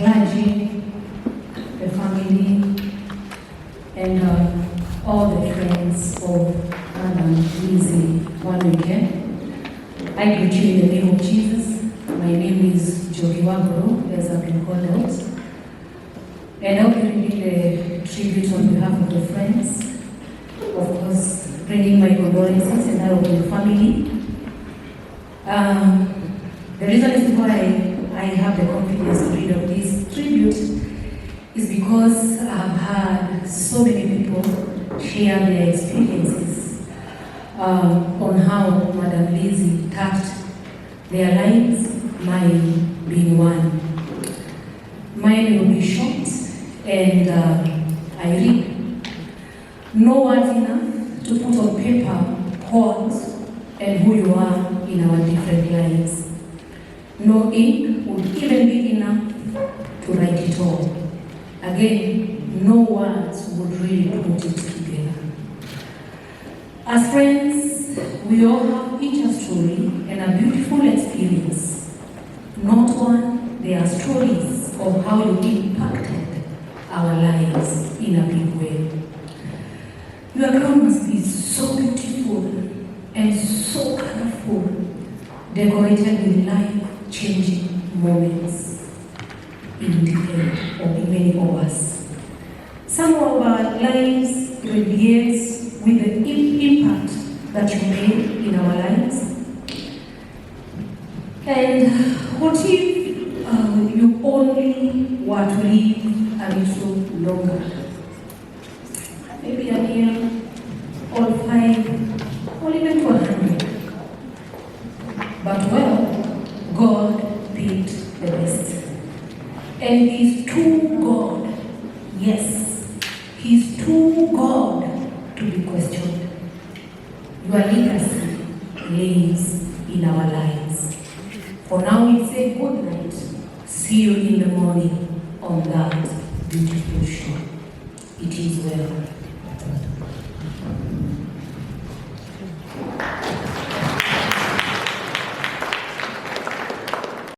clergy, the family, and all the friends of Madam Lizzie Wanyoike. I greet you in the name of Jesus. My name is Njoki Mburu, as I've been called out. And I'll be reading the tribute on behalf of the friends. Of course, bringing my condolences and that of the family. The reason is why I have the confidence to read of this tribute is because I've had so many people share their experiences on how Madam Lizzie touched their lives, mine being one. Mine will be short and I read. No words enough to put on paper what and who you are in our different lives. No ink would even be enough to write it all. Again, no words would really put it together. As friends, we all have each a story and a beautiful experience. Not one, there are stories of how you impacted our lives in a big way. Your ground must be so beautiful and so colorful, decorated with life-changing moments in different or in many of us. Some of our lives begins with the impact that you made in our lives. And what if you only were to live a little longer? Maybe a year or 5 or even 100. But well, God picked the best. And He's too God, yes, He's too God to be questioned. Your legacy lives in our lives. For now, we say good night. See you in the morning on that beautiful shore. It is well.